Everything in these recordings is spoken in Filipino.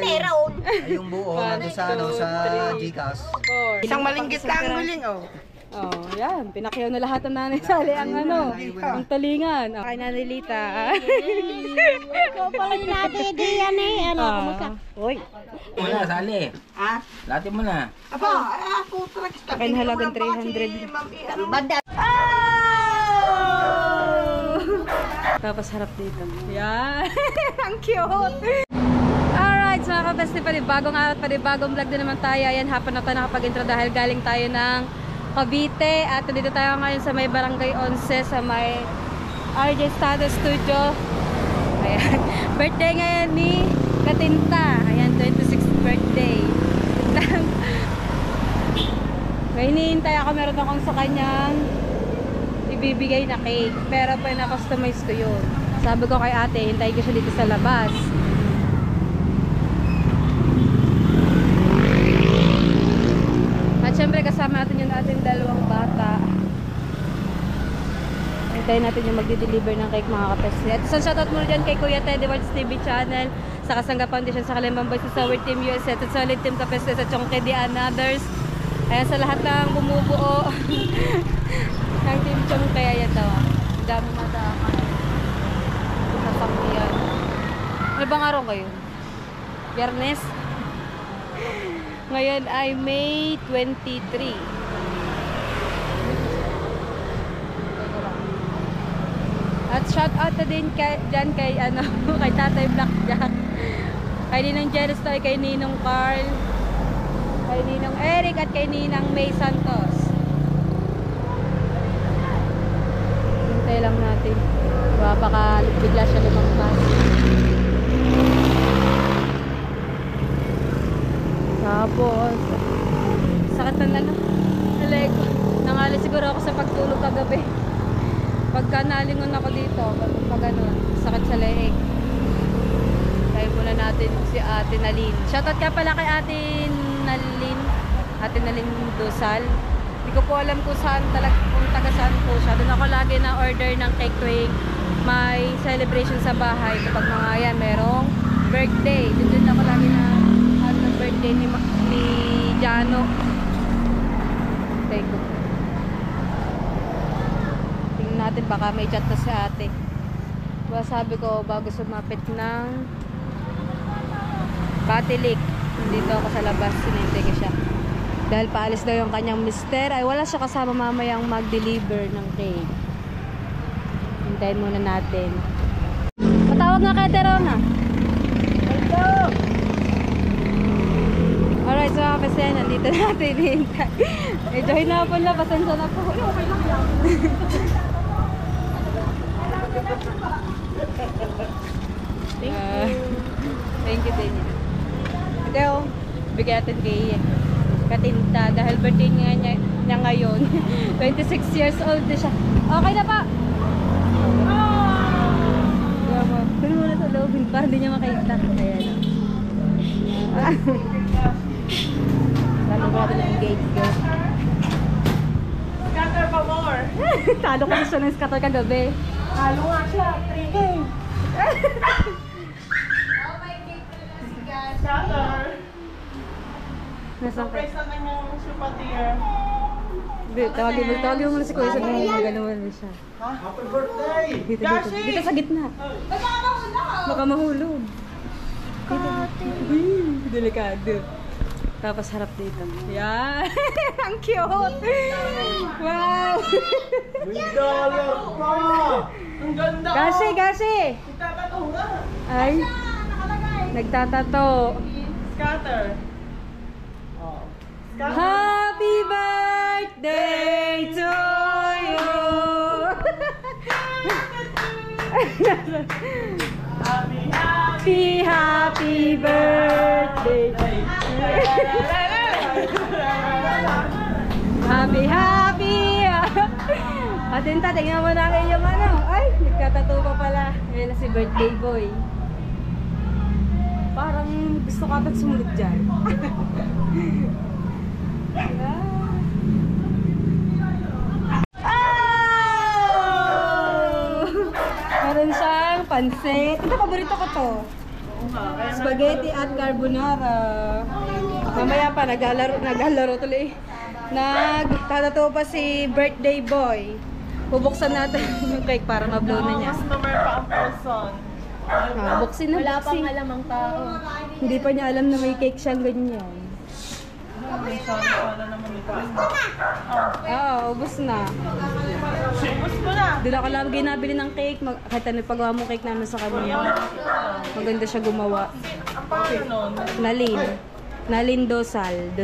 Meron. Ay, yung buo, nandun sa Gcash. Isang malinggit lang ang guling, oh. Oh, yan. Pinakyaw na lahat ng nanay Sally ang ano, ang talingan. Okay, Nanay Lita. Ikaw pala yung natin yan eh. Ano, kumusta? Uy. Wala, Sally. Ha? Latin mo na. Aba, ako talaga. Akin halagang 300. Banda. Tapos harap dito. Yan. Ang cute. Alright, so mga ka-bestie, panibagong araw at panibagong vlog din naman tayo. Ayan, hapon na tayo nakapag-intro dahil galing tayo ng Cavite. At dito tayo ngayon sa may Barangay 11 sa may RJ Estado Studio. Ayan. Birthday ngayon ni Katinta. Ayan, 26th birthday. Ngayon hinihintay ako, meron akong sa kanyang ibibigay na cake. Pero pa na-customize ko yun. Sabi ko kay ate, hintayin ko siya dito sa labas. At syempre kasama natin yung ating dalawang bata. Hintayin natin yung magdi-deliver ng cake, mga kapesli. At isang shoutout muna dyan kay Kuya Teddy Words TV channel, sa Kasangga Foundation, sa Kalimbang Boys, sa Sour Team USA, at Solid Team Kapesli, sa Chongkedi and others. Ayan, sa lahat ng bumubuo ng Team Chongkedi. Ayan daw. Ang dami madama. Nasakyan. Ano bang araw kayo? Biyernes? Ngayon ay May 23. At shout out na din dyan kay, kay Tatay Blackjack. Kay Ninong Jerestoy, kay Ninong Carl, kay Ninong Eric, at kay Ninang May Santos. Hintay lang natin. Baka bigla siya lumangkas. Tapos, sakit na leg. Nangali siguro ako sa pagtulog kagabi. Pagka nalingon ako dito, pag ganun, sakit sa leeg. Tayo muna natin si Ate Nalin. Shoutout ka pala kay Ate Nalin. Ate Nalin Dosal. Hindi ko po alam kung saan talaga, kung taga saan po siya. Doon ako lagi na order ng cake tuwing may celebration sa bahay. Kapag mga yan, merong birthday. Doon ako lagi na birthday ni Jano. Teko. Tingnan natin, baka may chat na si ate. Diba sabi ko, bago sumapit ng Batilik, dito ako sa labas, sinintay ko siya. Dahil paalis daw yung kanyang mister, ay wala siya kasama mamayang mag-deliver ng cake. Hintayin muna natin. Patawag nga kay Terona. Hello! Alright, so kasi nandito natin hintay. Medyo hinapon na, pasensya na po. Okay lang yan. Thank you din. Ito, bigyan natin kay Katinta dahil birthday niya ngayon. 26 years old na siya. Okay na pa! Kung muna sa loobin pa, hindi niya makita. Ayan. Lalo ba natin ang gate ko? Scatter pa more. Talo ko siya ng scatter kagabi. Halo nga siya. 3 games. Oh my gate pala si guys. Scatter. Nasaan ka? Surprise na kanyang supatier. Tawagin mo muna si Kuya sa mga magano'n mo siya. Ha? Happy birthday! Dito, dito. Dito sa gitna. Baka mahulog. Delikado. Tapos harap dito. Yan. Ang cute. Wow. $1 pa! Ang ganda! Gashi, gashi. Nagtatato nga. Ay. Nagtatato. Scatter. Oh. Scatter. Happy birthday to you. Happy birthday. Happy. Atinta, tingnan mo namin yung ano. Ay, nagkatato pa pala. Yan na si birthday boy. Parang gusto ka ba't sumunod dyan? Meron siyang pansit. Ito, paborito ko to. Spaghetti at carbonara. Mamaya pa, naglalaro tuloy. Nagtatato pa si birthday boy. Bubuksan natin yung cake para ma-blow na niya. Customer pa ang person. Buksin na, Wala pang buksin. alam ang tao. Hindi pa niya alam na may cake siyang ganyan. Sana naman ito. Oo, ubos na. Ubus mo na. Doon ako lang ginabili ng cake. Kahit ano pagawa mo cake namin sa kanya. Maganda siya gumawa. Ang pangalan nun? Nalin Dosal.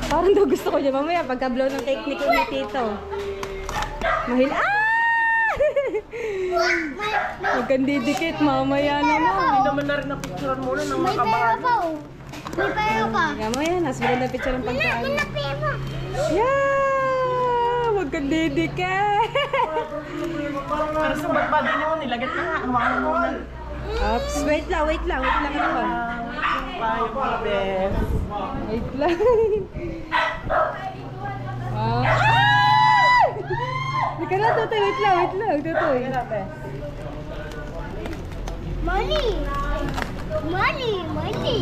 Parang daw gusto ko niya. Mamaya pagka-blow ng cake ni Tito. Huwag kang didikit. Mamaya naman. Hindi naman na rin na-picturean muna ng May pera makabahan. pa oh. May pera pa. Mamaya, nasa maganda picture ng pagkaan. May pera. Yeah! Huwag kang didikit. Pero sa bad din mo, nilagat na nga. Hawakan mo na. Oops, wait lang naman. Payo mo, bes. Wait lang. Hindi ka na, Totoy. Wait lang, Totoy. Money. Wow, money.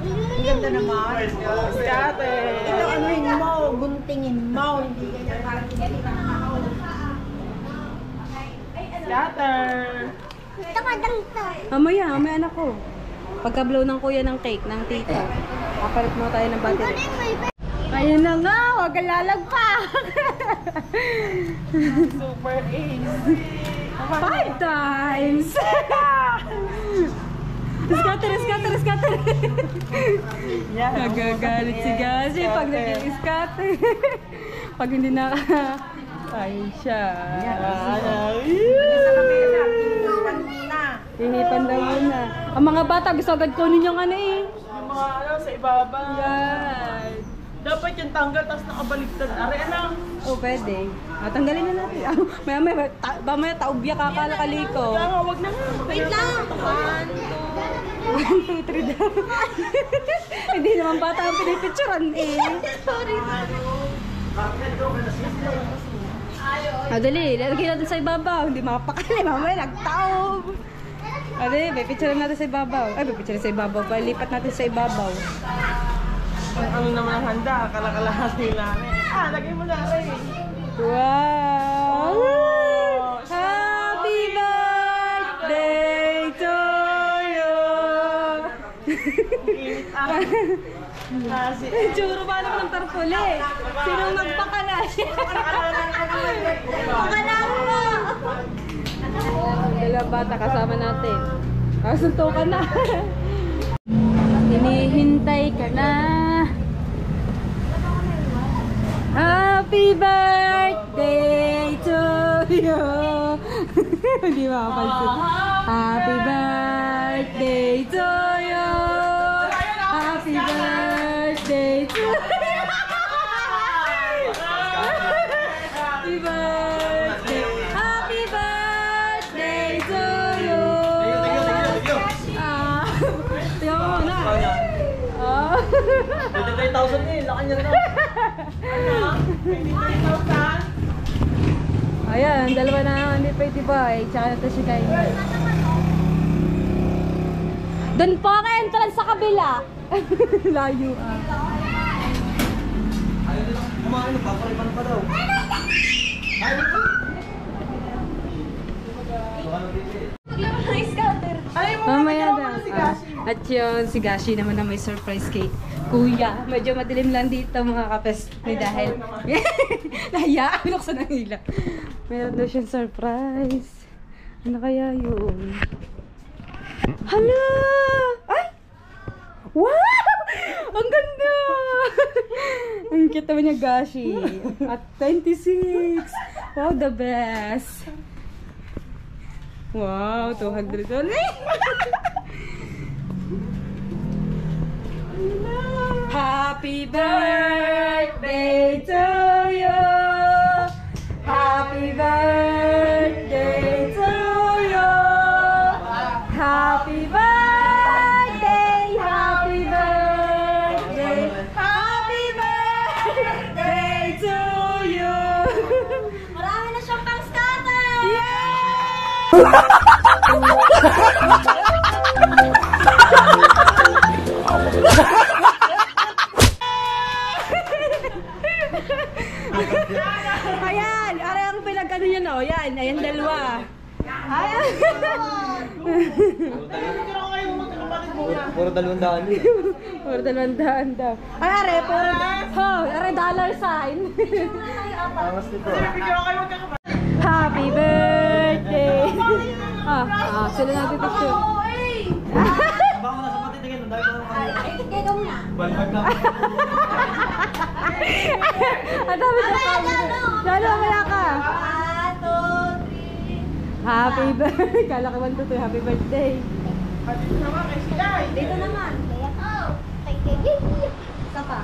Ang ganda naman. Scatter. Ito anuhin mo, guntingin mo. Hindi ganyan parang Scatter. Mamaya anak ko. Pagka-blow ng kuya ng cake, ng tito. Kapalit mo tayo ng battery. Ayun na nga, huwag kang lalagpak. Super ace. 5 times. Scatter. Yan. Nagagalit si Gashi pag nag-scatter. Pag hindi na ay siya. Hihipan daw muna. Ang mga bata gusto agad kunin yung ano eh. Yung mga sa ibaba. Yan. Dapat yung tanggal, tapos nakabaliktad. Are, alam. Oh, pwede. Tanggalin na natin. Mamaya taubya kakalakaliko. Kaya nga, wag na nga. Wait lang. 1, 2, 3 daw. Hindi naman bata ang pinipicturan eh. Sorry. Dali, lalagyan natin sa ibabaw. Hindi makapakali, mamaya nagtaob. Dali, may picturean natin sa ibabaw. Ay, may picturean sa ibabaw. Lipat natin sa ibabaw. Ano naman ang handa? Kalakalahasin namin. Lagay mo na rin. Wow! Happy birthday to you! Init Kasi, Tsuro ba naman ng tarpuli? Sinong magpakala siya? Pakalaan mo. Dalawang bata kasama natin. Suntukan na. Hinihintay ka na. Happy birthday to you. Hindi makapansin. Happy birthday to you. Happy birthday to you. Happy birthday. Happy birthday to you. Tingnan mo muna. Oh. 23,000 eh. Laki niya na. Ano? 23,000? Ayan, dalawa na hindi pwede ba eh. Tsaka na ito si Kaini. Doon po ang entrance sa kabila. Layo ah. Kumain, papariman pa daw. Mamaya na. At yun, si Gashi naman na may surprise cake. Kuya, medyo madilim lang dito mga kapes. Dahil, nahiyaan, binuksan ang hila. Meron daw siyang surprise. Ano kaya yun? Hala! Ay! Wow! Ang ganda! Ang cute naman niya, Gashi. At 26! Wow, the best! Wow, 200 ulit! Happy birthday to you! Happy birthday to you! Happy birthday! Happy birthday! Happy birthday to you! Marami na siyang pang scatter. Yay! Ayan, ang pinagkano niya no. Yan, ayan dalawa. Ayan. Puro 200. Puro 200 daw. Ay, are dollar sign. Tawas nito. Happy birthday. Sila natin picture. Baka na sa pati tingin, ang dami pa naman kami. Balbag na. Ang dami na pa. Lalo, maya ka. Happy birthday. Kala ka 1, 2, 3. Happy birthday. Dito naman. Isa pa.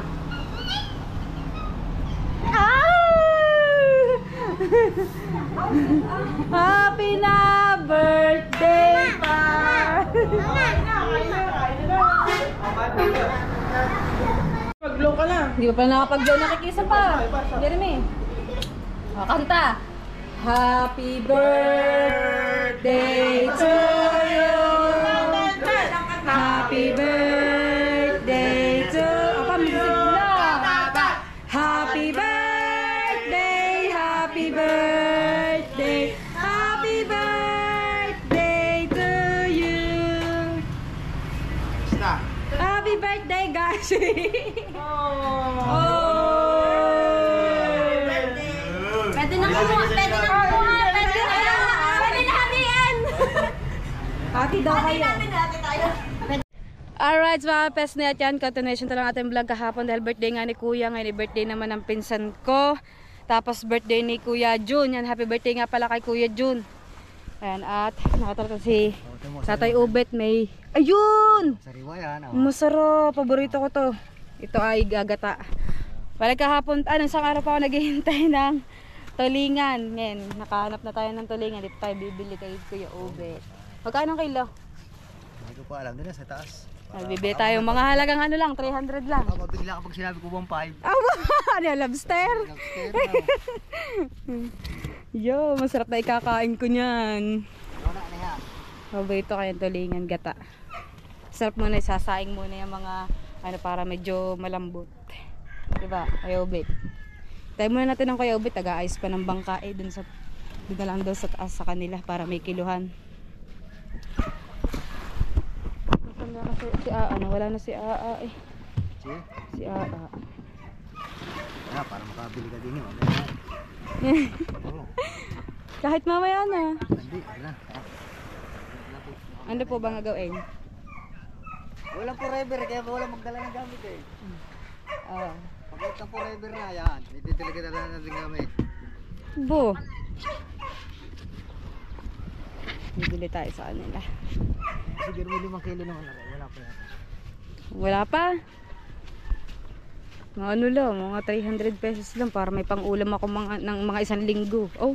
Happy na birthday pa. Pag-glow ka lang. Hindi pa pala nakapag-blow, nakikisa pa. Jeremy. Kanta. Happy birthday to you. Happy birthday to... music na. Happy birthday, happy birthday, happy birthday to you. Happy birthday, guys. Pwede na kumuha. Pwede na hatian. Happy daw kayo. Hati tayo. Alright, mga pes na yan. Continuation to lang ating vlog kahapon dahil birthday nga ni Kuya. Ngayon birthday naman ng pinsan ko. Tapos birthday ni Kuya Jun. Yan, happy birthday nga pala kay Kuya Jun. Ayan, at nakatarata si Tatay Ubet. May, ayun! Sariwa yan. Masarap. Paborito ko to. Ito ay gagata. Balik kahapon, isang araw pa ako naghihintay ng tulingan. Ngayon, nakahanap na tayo ng tulingan. Dito tayo bibili kay Kuya Ubet. Magkano kilo? Hindi ko pa alam. Doon na sa taas. Bibili tayo. Mga halagang ano lang, 300 lang. Mabigla kapag sinabi ko 1.5. Ano yung lobster? Yo, masarap na ikakain ko niyan. Wala na yan. Paborito kayong tulingan gata. Sarap muna, isasaing muna yung mga ano para medyo malambot. Diba? Kuya Ubet. Tayo muna natin ng Kuya Ubet. Taga-ayos pa ng bangka dun na lang daw sa taas sa kanila para may kiluhan. Si Aa, wala na si Aa eh. Si Aa. Para makabili ka din yun. Kahit mamaya na. Hindi, wala. Ano po bang gagawin? Walang forever kaya wala magdala ng gamit eh. Oo. Pag ito forever na yan, hindi talaga dala na ng gamit. Bo. Bibili tayo sa kanila. Siguro may 5 kilo naman na wala pa yan. Wala pa. Mga ano lang, mga 300 pesos lang para may pang-ulam ako ng mga 1 linggo. Oh.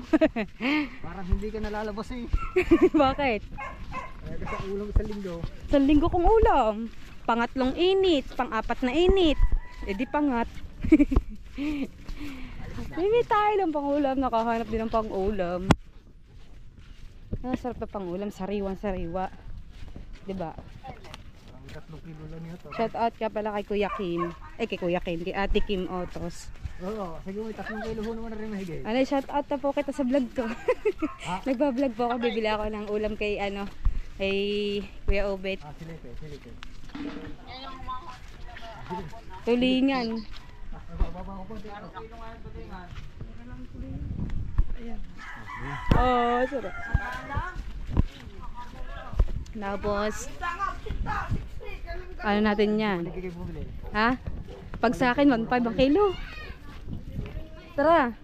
Parang hindi ka nalalabas eh. Bakit? Kaya sa ulam 1 linggo. 1 linggo kong ulam. Pangatlong init, pang-4 na init. Eh di pangat. Hindi tayo lang pang-ulam, nakahanap din ng pang-ulam. Sarap na pang-ulam, sariwan-sariwa. Diba? Parang 3 kilo lang yun to. Shout out ka pala kay Kuya Kim. Kay Kuya Kim, kay Ate Kim Otos. Oo, sige may 3 kilo ho naman na rin mahigay. Ano, shout out na po kita sa vlog ko. Nagba-vlog po ako, bibili ako ng ulam kay kay Kuya Ubet. Silipe. Tulingan. Oh, sarap. Tapos, ano natin yan? Ha? Pag sa akin, 1.5 ang kilo. Tara.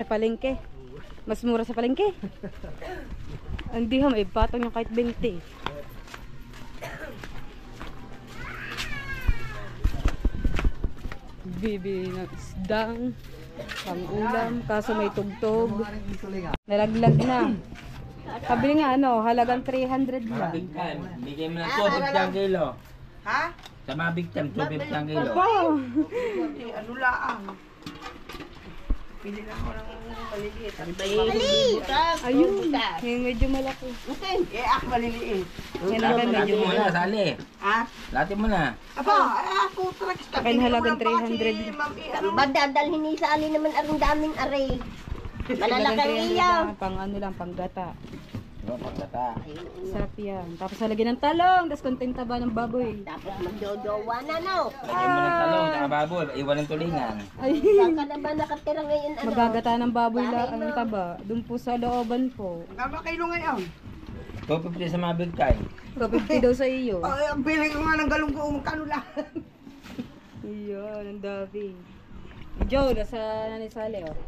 Sa palengke. Mas mura sa palengke. Hindi ha, may patong yung kahit 20. Bibili ng isdang pang-ulam, kaso may tugtog. Nalaglag na. Sabi nga halagang 300 lang. Mabigtan. Bigyan mo ng 250 ang kilo. Ha? Sa mabigtan, 250 ang kilo. Wow. Ano laang? Pili lang ako ng maliliit. Ayun. Yung medyo malaki. Maliliit. Yan ang medyo Lati mo malaki. na, sali. Ha? Lati mo na. Ako tracks. Akin halagang 300. Ba't dadalhin ni Sali naman ang daming aray? Malalakang Halagang 300 iya. lang, pang ano lang, pang gata. Diba, pagkata. Sarap yan. Tapos halagyan ng talong, tapos konting taba ng baboy. Tapos magjojowa na, no? Lagyan mo ng talong, tsaka babol. Iwan ng tulingan. Ay, Saan ka na ba nakatira ngayon, ano? magagata ng baboy lang ang taba. Doon po sa looban po. Tama kayo ngayon. 250 sa mabig kayo. 250 daw sa iyo. Ang pili ko nga ng galong ko, magkano lang. Iyon, ang dami. Joe, nasa Nanay Sale, oh.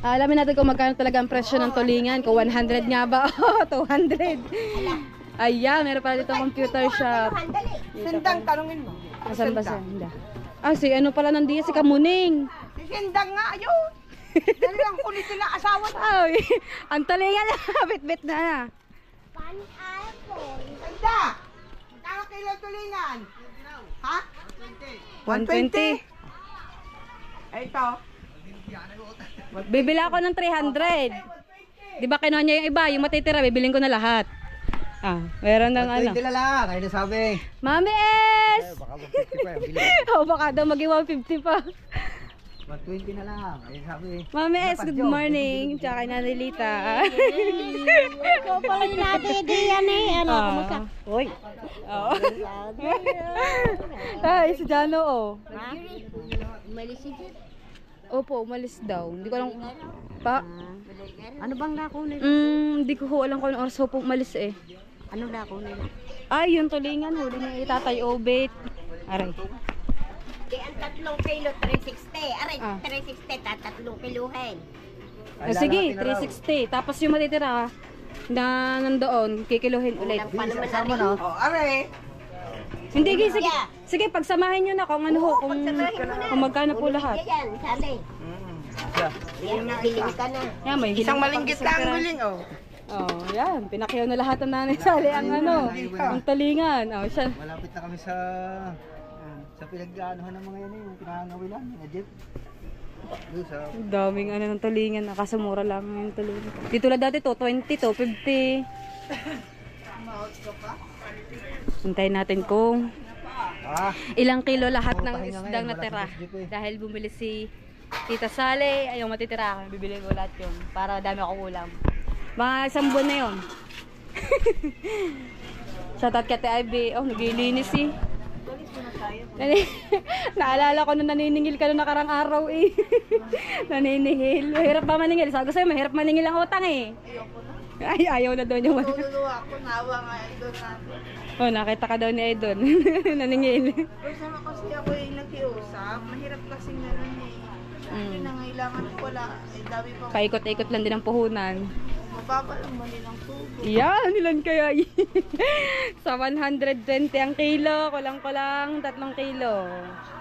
Alamin natin kung magkano talaga ang presyo ng tulingan. Kung 100 nga ba o 200. Ayan, meron pala dito computer shop. Sindang, tanungin mo. Asan ba siya? Hindi. Ah, si ano pala nandiyan? Si Kamuning. Si Sindang nga, ayun. Dali lang kunin sila asawa. Ay, ang tulingan na. Bit-bit na. Sanda! Magkano kilo tulingan? Ha? 120. Ay, ito. Bibili ako ng 300. Di ba kinuha niya yung iba? Yung matitira, bibilin ko na lahat. Ah, meron ng ano. Hindi lang, kayo nasabi. Mami S! Baka 150 pa yung bili. Oh, baka daw maging 150 pa. 120 na lang, kayo nasabi. Mami S, good morning. Tsaka kay Nanay Lita. Ikaw pala yung natidi yan eh. Ano, kumusta? Uy. Oo. Ay, si Jano, oh. Umalis si Jit. Opo, umalis daw. Hindi ko alam. Pa? Ano bang nakunin? Hindi ko alam kung ano oras po umalis eh. Ano nakunin? Ay, yung tulingan. Huli niya itatay obit. Aray. Di ang 3 kilo, 360. Aray, Ah. 360, tatlong kiluhin. Sige, 360. Tapos yung matitira na nandoon, kikiluhin ulit. Walang pa naman aray. Oh, are. Hindi, sige. Sige, pagsamahin nyo na kung ano ho, kung magkano po lahat. Yan, Sali. Yan, biling ka na. Yan, may Isang hiling pa malinggit isang lang pera. biling, oh. Oh, yan. Pinakyaw na lahat ng Nanay Sali ang ano, ang talingan. Oh, siya. Malapit na kami sa pinag-aanohan ng mga yan yung pinangawilan, mga jeep. Doon sa Ang daming ano ng talingan, nakasamura lang yung talingan. Dito lang dati to, 20 to, 50. Hintayin natin kung ilang kilo lahat ng isdang natira. Dahil bumili si Tita Sally, ayaw matitira ako. Bibili ko lahat yun para dami akong ulam. Mga isang buwan na yun. Shoutout kay Ate Ivy. Oh, naglilinis eh. Naalala ko nung naniningil ka nung nakarang araw eh. Naniningil. Mahirap ba maningil? Sabi ko sa'yo, mahirap maningil ang utang eh. Ay, ayaw na doon yung Tululuwa ako, nawa nga idol natin. Oh, nakita ka daw ni Idol. Naningil. Kasi kasi ako yung nakiusap, mahirap kasing naroon eh. Yung nangailangan ko wala, eh dami pa. Paikot-ikot lang din ang puhunan. Mababa lang mali ng tubig. Yan, ilan kaya? Sa 120 ang kilo, kulang-kulang 3 kilo.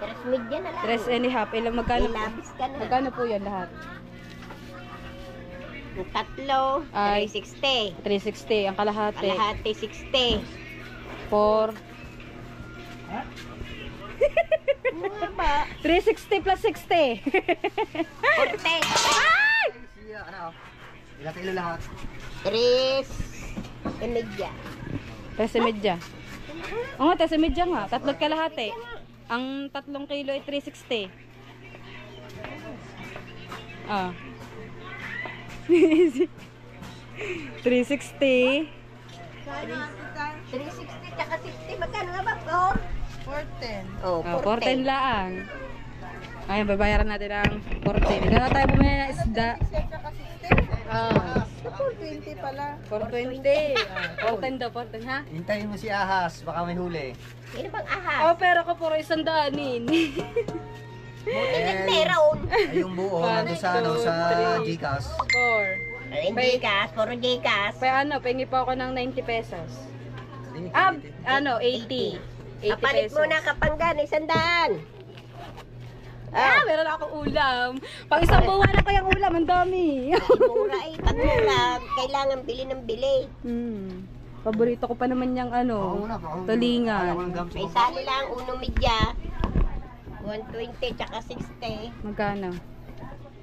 3 media na lang. 3 and a half. Ilang magkano po? Labis ka na. Magkano po yan lahat? Yung 3, Ay. 360. 360 ang kalahati. Kalahati 60. 4. Ano ba? 360 plus 60. 40. Ay! Ano? Ilang kilo lahat? 3 media. 3 medya. Oo nga, 3 medya nga. 3 kalahati. Ang 3 kilo ay 360. Ah. 360. 360 tsaka 60. Magkano nga ba? 410. Oh, 410 laang. Ayun, babayaran natin ang 410. Hindi na tayo bumili ng isda. Ah. 420 pala. 420. 410 daw, 410 ha? Hintayin mo si Ahas, baka may huli. Sino bang ahas? Oh, pero ko puro 100 Meron. Ay, yung buo, nandun sa, ano, sa Gcash. 4. Hindi kas, puro Gcash. Pa ano, pahingi pa ako ng 90 pesos. Ah, ano, 80. 80 Kapalit pesos. mo na kapanggan, 100. Ah, meron akong ulam. Pag isang buwan na ko yung ulam, ang dami. Mura eh. Pag mura, kailangan bili ng bili. Paborito ko pa naman yung ano, tulingan. May sali lang, 1 media. 120 tsaka 60. Magkano?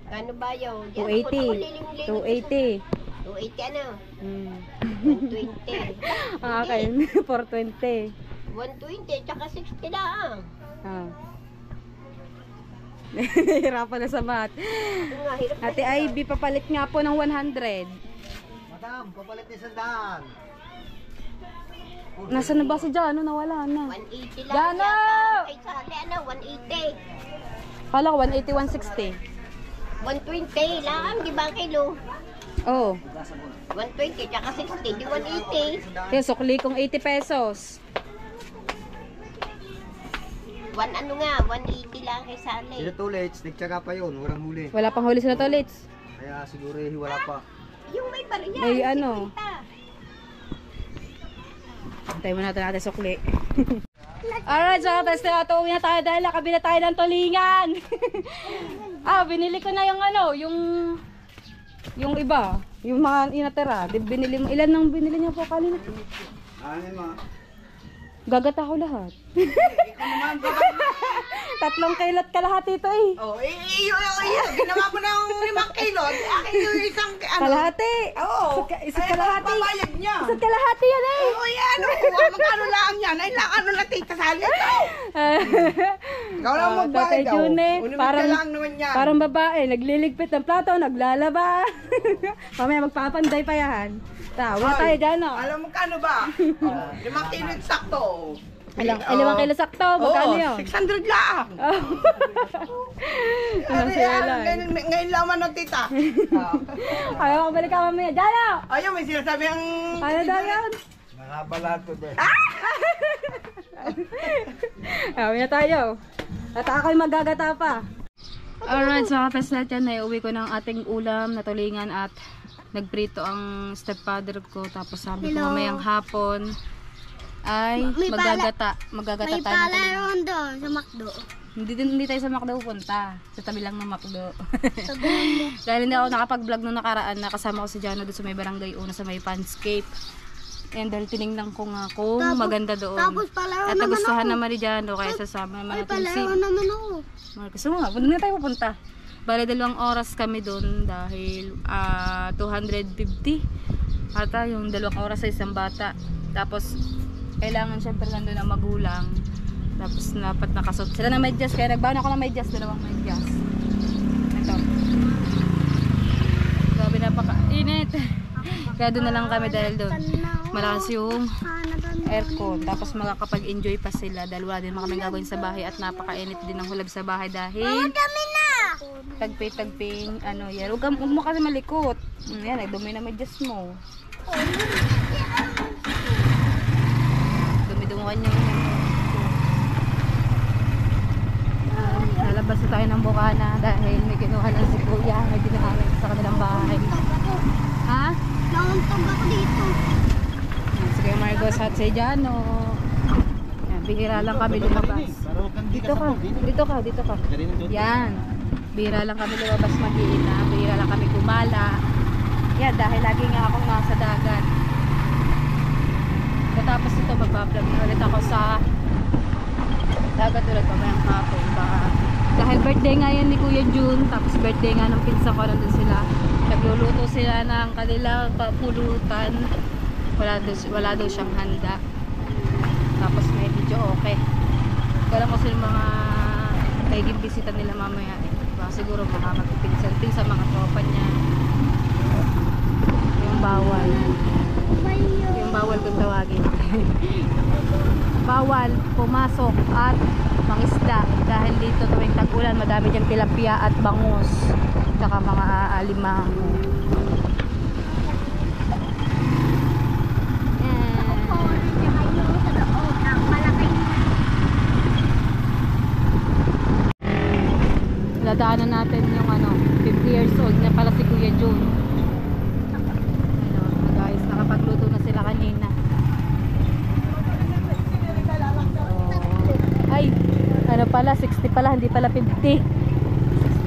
Kano ba yun? 280. 280. 280 ano? 120. Ang akin, 420. 120, tsaka 60 lang. Ah. Nahihirapan na sa math. Ito nga, hirap Ate Ivy, papalit nga po ng 100. Madam, papalit ni Sandaan. Nasaan na ba si Jano? Nawala na. 180 lang Jano! yata. Ay, sali, ano, 180. Kala ko 180, 120 lang, di ba ang kilo? 160. Oh. 120, tsaka 60, di 180. Kaya sukli kong 80 pesos. Ano nga, 180 lang kay Sally. Sila tulits, nagtsaga pa yun, walang huli. Wala pang huli sila tolits. Kaya siguro wala pa. Yung may bariya. May ano. Antay mo natin sukli. Alright, so tapos uwi na tayo dahil nakabili tayo ng tulingan. Binili ko na yung yung iba, yung mga inatira. Binili mo, ilan nang binili niya po kanina? Ano mo? Gagata ko lahat. 3 kilot kalahati ito eh. Oh, ginawa mo ng 5 kilo. Akin yung isang, Kalahati. Oo. Isang kalahati. Babayad niya. Isang kalahati yan eh. Oh, yan. Magkano lang yan? Ay, ano na tita Sally? Ikaw lang magbayad daw. Lang naman yan. Parang babae, nagliligpit ng plato, naglalaba. Mamaya magpapanday pa yan. Wala tayo dyan, no? Alam mo kano ba? 5 kilo sakto. 5 kilo sakto, magkano yun? 600 lang. Ngayon laman ng tita. Ayaw ko balik ka mamaya. Dyan, no? Ayun, may sinasabi ang... Ano daw yun? Nakabalato ba? Ayaw na tayo. At ako'y magagata pa. Alright, so kapes natin, naiuwi ko ng ating ulam na tulingan at nagprito ang stepfather ko. Tapos sabi ko mamayang hapon ay magagata May tayo ng tulingan. palaron doon sa McDo. Hindi tayo sa McDo punta. Sa tabi lang ng McDo. Dahil hindi ako nakapag-vlog nung nakaraan, nakasama ko si Jano doon sa may barangay una sa may Panscape. And dahil tinignan ko nga kung maganda doon. Tapos palaro At naman nagustuhan ako. naman ni Jano kaya sasama naman natin si Palaro naman ako. Marcos. So nga, doon na tayo pupunta. Bale 2 oras kami doon dahil 250 ata yung 2 oras sa isang bata. Tapos kailangan syempre nandun ang magulang. Tapos dapat nakasuot sila ng medyas, kaya nagbaon ako ng medyas, 2 medyas. Ito. Grabe, napaka-init. Kaya doon na lang kami dahil doon malakas yung aircon. Tapos makakapag-enjoy pa sila dahil wala din kami gagawin sa bahay at napaka-init din ang hulab sa bahay dahil tagpi-tagping yan. Huwag mo kasi malikot. Yan, dumi na medyas mo. Dumi-dumuhan yung lalabas na tayo ng bukana dahil may kinuha lang si kuya, may dinakarin sa kanilang bahay. Ha? Nauntog ako dito. Yan, sige Marcos at si Jano. Yan, bihira lang kami lumabas. Dito ka. Yan. Bihira lang kami lumabas mag-iina. Bihira lang kami gumala. Yan, dahil lagi nga akong nasa dagat. Tapos ito, magbablog na ulit ako sa dagat ulit mamayang hapon. Dahil birthday nga yan ni Kuya June, tapos birthday nga ng pinsan ko, nandun sila. Nagluluto sila ng kanilang papulutan. Wala daw siyang handa. Tapos may video okay. Kala ko sila mga kaiging bisita nila mamaya. Siguro baka magpipinsan sa mga tropa niya. Yung bawal. Yung bawal kung tawagin. Bawal pumasok at mangisda dahil dito tuwing tag-ulan madami diyang tilapia at bangus saka mga alimango. Ladaanan natin yung 50 years old na pala si Kuya June. Guys, nakapagluto na sila kanina. Ay, pala, 60 pala, hindi pala 50. 60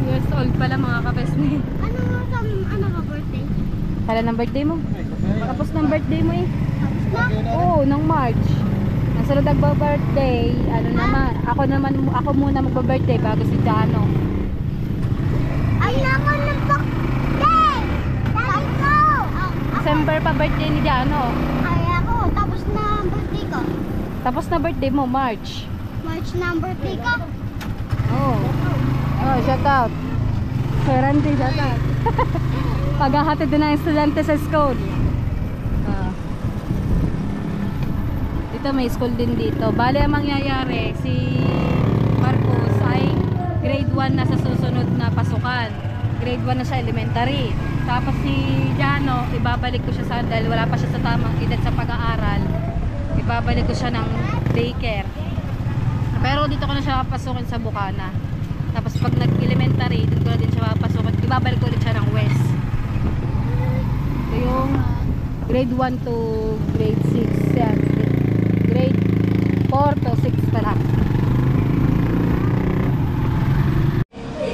years old pala mga kapesni. Ano ka birthday? Kala ng birthday mo? Tapos ng birthday mo eh. Oo, ng March. Nasunod nagba-birthday, ako muna magba-birthday bago si Jano. Ay naman December pa birthday ni Jano. Ay ako, tapos na ang birthday ko. Tapos na birthday mo, March. March na ang birthday ko. Oh. Oh, shout out. Sir Randy, shout out. Paghahatid din ng estudyante sa school. Ah. Dito may school din dito. Bale ang mangyayari, si Marcos ay grade 1 na sa susunod na pasukan. Grade 1 na siya elementary. Tapos si Jano, ibabalik ko siya sa, dahil wala pa siya sa tamang edad sa pag-aaral, ibabalik ko siya ng daycare. Pero dito ko na siya papasukin sa Bukana. Tapos pag nag-elementary, dito ko na din siya papasukin. Ibabalik ko ulit siya ng West. Ito yung grade 1 to grade 6. Yan. Grade 4 to 6 pa lang.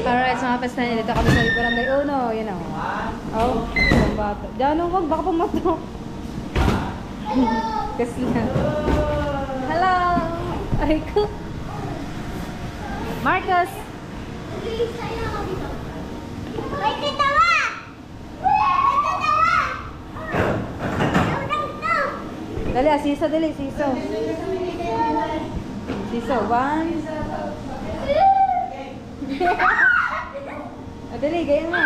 Alright, so mga pesta na dito kami sa Barangay Uno. Yan o. Oh, isang bata. Diyan wag, baka pumato. Kasi lang. Hello! Ay ko. Marcus! May tatawa! May tatawa! Dali, siso, dali, siso. Siso, 1. Dali, ganyan mo.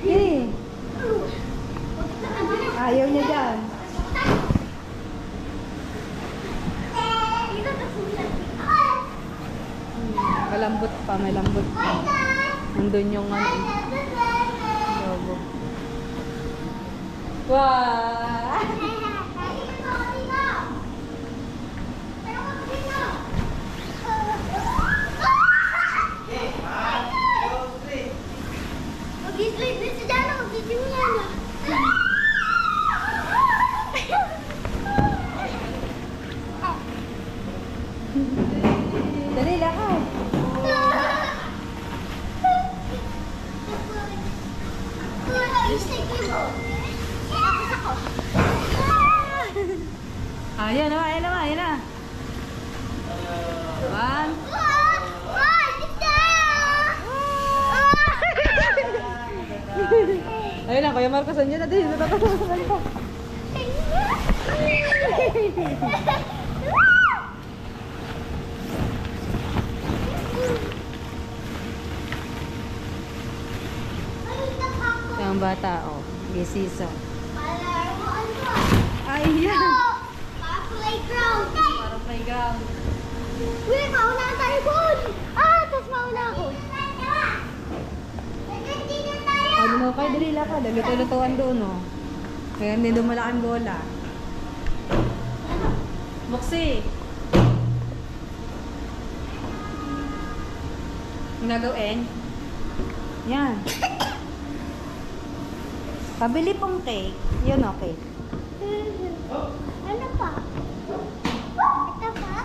Dali. Ayaw niya dyan. Malambot pa, malambot pa. Nandun yung ano. Lobo. Wow! Mag-sleep din si Jana, mag-sleep niya na. Dali, lakaw. Ayan na, ayan na, ayan na. 1. Ayun na, Kuya Marcos, andyan na din. Natatawasan pa. Ang bata, oh. Gisisa. Ayan. Playground. Parang playground. Uy, mauna tayo doon. Tapos mauna ako. Ano mo kayo, dali lang ka. Luto-lutuan doon, oh. Kaya hindi dumalakan bola. Buksi. Ang gagawin? Yan. Pabili pong cake. Yun, okay. Ano pa? Ito pa?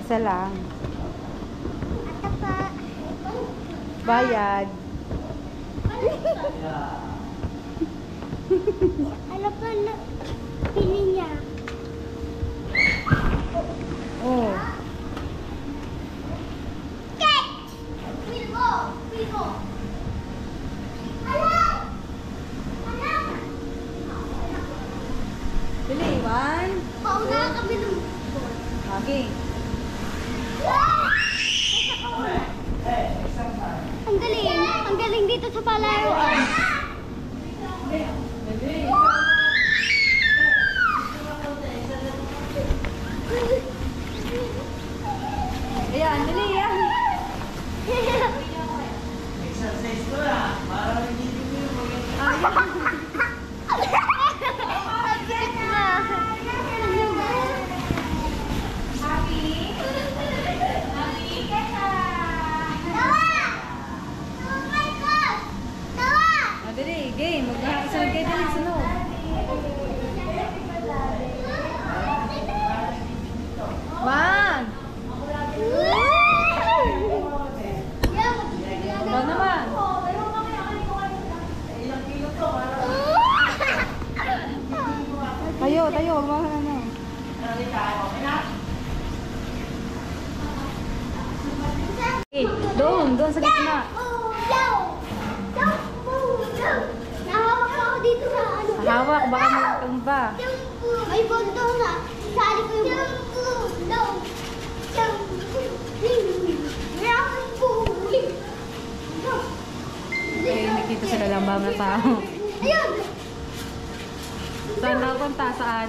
Isa lang. Ito pa? Bayad. Ano pa na pili niya? Oh. Cake! Wilgo! Wilgo! Ano? Ano? Dali, 1. Mauna kami ng Okay. Ang galing dito sa palaruan. Ayan, dali yan. Exercise ko na. Para hindi Dali, game. Maghahasalag kayo dali, sunod. Hawak, baka magtumba. May bondo na. Sali ko yung bondo. Eh, nakita sila lang ba na tao. Ayun! Saan daw punta? Saan?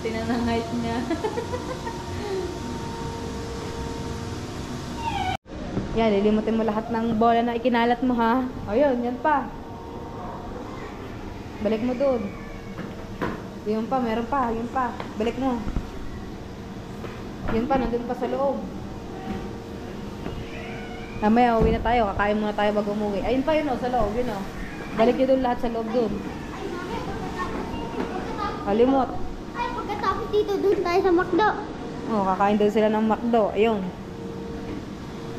Tinanangait niya. Yan, lilimutin mo lahat ng bola na ikinalat mo ha. O yun, yan pa. Balik mo doon. Yun pa, meron pa, yun pa. Balik mo. Yun pa, nandun pa sa loob. Mamaya, uwi na tayo. Kakain muna tayo bago umuwi. Ayun pa yun o, sa loob, yun o. Balik nyo doon lahat sa loob doon. Kalimot. Ay, pagkatapos dito, doon tayo sa McDo. Oh, kakain doon sila ng McDo. Ayun.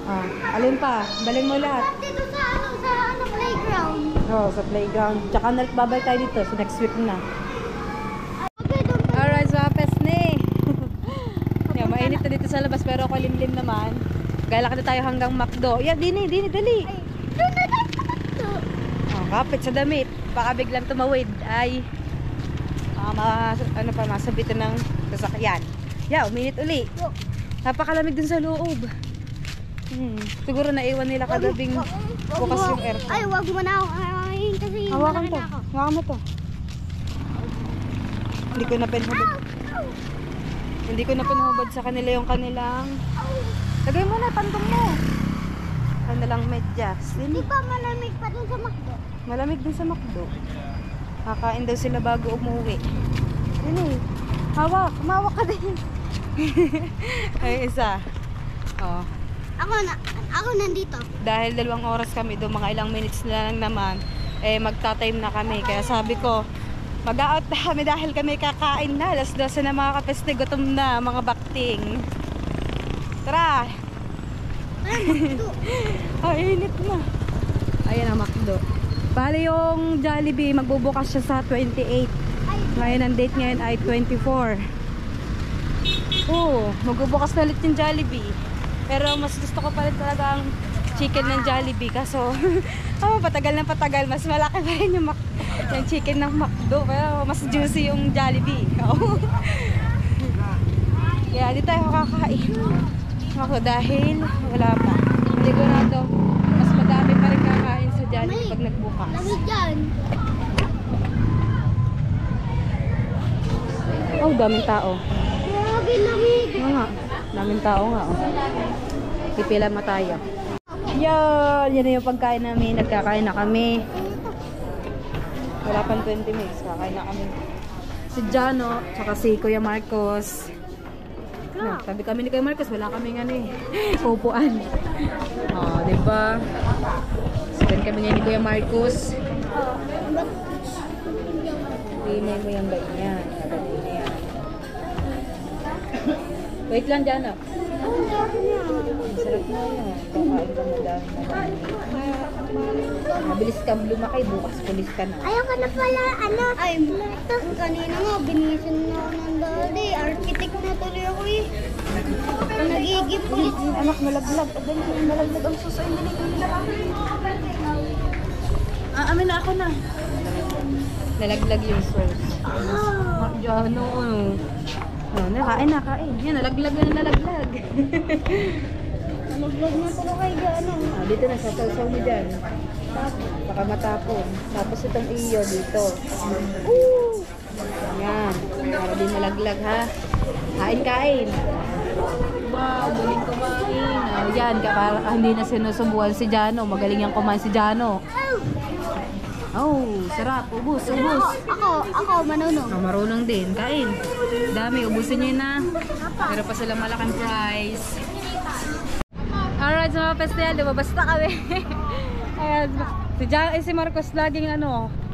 Ah, alin pa? Balik mo lahat. Dito sa playground. Oh, sa playground. Tsaka babalik tayo dito. So next week na. Okay, doon tayo. Alright, so pesne. Yeah, mainit na dito sa labas pero ako limlim naman. Galak na tayo hanggang McDo. Yeah, dini, dali. Ay, doon na tayo sa McDo. Oh, kapit sa damit. Baka biglang tumawid. Ay, masabitan ng sasakyan. Yeah, uminit uli. Napakalamig dun sa loob. Siguro naiwan nila kadabing bukas yung aircon. Ay, wag mo na ako. Ay, kasi Hawakan malaki to. na ako. Hawakan mo to. Hindi ko na pinahubad. Hindi ko na pinahubad sa kanila yung kanilang... Lagay mo na, tandong mo. Kanilang medyas. Di ba malamig pa dun sa McDo? Malamig din sa McDo. Kakain daw sila bago umuwi. Yun eh. Hawak. Mawak ka din. Ay, isa. Oh. Ako nandito. Dahil 2 oras kami doon, mga ilang minutes na lang naman, eh magta-time na kami. Kaya sabi ko, mag-out na kami dahil kami kakain na. Alas 12 na mga kapeste, gutom na mga bakting. Tara! Ay, init na. Ayan ang McDo. Bali yung Jollibee, magbubukas siya sa 28. Ngayon ang date ngayon ay 24. Oo, magbubukas na ulit yung Jollibee. Pero mas gusto ko pa rin talaga ang chicken ng Jollibee. Kaso, patagal na patagal. Mas malaki pa rin yung chicken ng McDo. Pero mas juicy yung Jollibee. Kaya di tayo kakain. Ako dahil wala pa. Sigurado, mas madami pa rin kakain sa Jollibee pag nagbukas. Lamig dyan. Oh, daming tao. Grabe, lamig. Oo nga. Daming tao nga. Oh. Pipila mo tayo. Yan na yung pagkain namin. Nagkakain na kami. Wala pang 20 minutes. Kakain na kami. Si Jano, tsaka si Kuya Marcos. No, tabi kami ni Kuya Marcos. Wala kaming ano eh. Upuan. Oh, diba? Spend kami ngayon ni Kuya Marcos. Limay mo yung bait niya. Nagano niya. Wait lang dyan ah. Sarap na yan. Kakain ka mo dahil mabilis kang lumaki. Bukas pulis ka na. Ayaw ka na pala, ano? Ay, ito. Kanina nga, binisan na ako ng daddy. Architect na tuloy ako eh. Nagiging pulis. Anak, malaglag. Malaglag ang suso. Amin na ako na. Nalaglag yung sauce. Diyan o. Oh, nakain na, kain. Yan, nalaglag na nalaglag. Nalaglag na tuloy kay ano. Dito na, sasaw mo dyan. Baka matapon. Tapos itong iyo dito. Yan. Para din malaglag ha. Kain. Wow, galing kumain. Oh, yan, para hindi na sinusubuan si Jano. Magaling yung kumain si Jano. Oh, sarap. Ubus. Ako, manunong. Oh, marunong din. Kain. Dami. Ubusin nyo na. Pero pa silang malaking prize. Alright, sa mga festival, lumabas na kami. Ayan. Si Marcos laging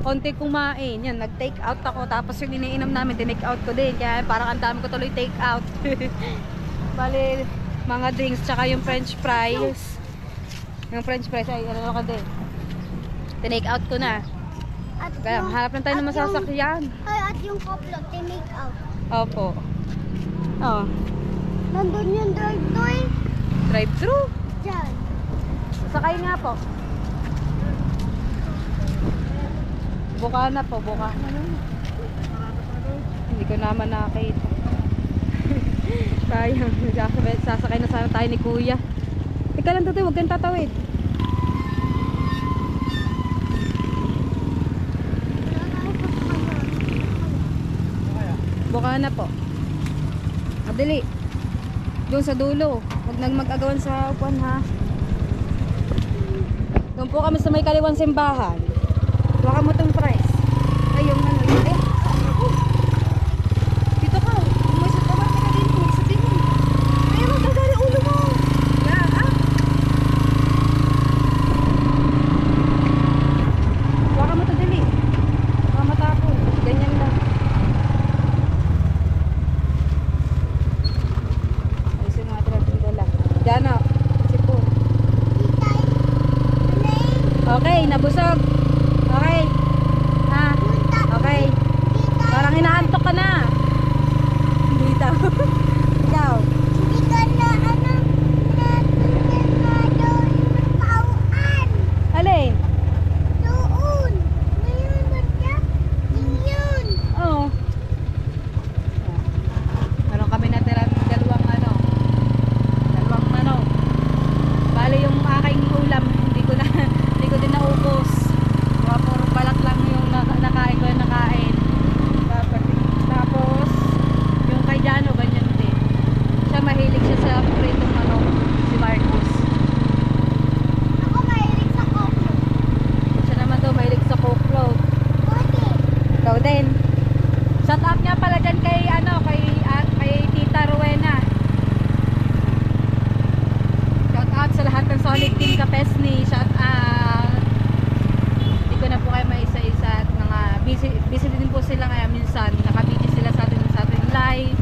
konti kumain. Yan, nag-take out ako. Tapos yung iniinom namin, tinake out ko din. Kaya parang ang dami ko tuloy take out. Bali, mga drinks, tsaka yung french fries. Yung french fries, ay ano ka din. Tinake out ko na. Kaya harap lang tayo ng masasakyan. At yung couplet, tinake out. Opo. Oh. Nandun yung drive-thru eh. Drive-thru. Diyan. Sakay nga po. Buka na po, buka. Hindi ko naman nakita. Sayang, sasakay na sana tayo ni Kuya. Ika lang tutoy, huwag kang tatawid. Buka na po. Madali. Doon sa dulo. Huwag nang mag-agawan sa upuan ha. Doon po kami sa may kaliwang simbahan. Baka mo itong price. Ay, yung ano, yun eh. Dito ka. May sa tawar ka na din. Sa tingin. Ay, magkagari ulo mo. Yan, ah. Baka mo ito dali. Baka matapon. Ganyan lang. Ay, sa mga traffic dala. Diyan na. Sipon. Okay, nabusog. Okay. Ha? Okay. Parang inaantok ka na. Dito. Ikaw. Hindi ka na, natin na doon pauan. Alin? Doon. Ngayon ba siya? Yun. Oo. Meron kami natirang dalawang ano. Bale yung aking ulam, hindi ko din naubos. Puro balat lang yung nakain ko yung nakain. Tapos yung kay Jano ganyan din. Siya mahilig siya sa pritong si Marcos. Ako mahilig sa coco. Siya naman daw mahilig sa coke. Buti. Ikaw din. Shout out nga pala dyan kay kay Tita Rowena. Shout out sa lahat ng solid team Kapesni. Shout out. Hindi ko na po kayo maisa-isa at mga busy din po sila kaya minsan nakabiti sila sa ating live.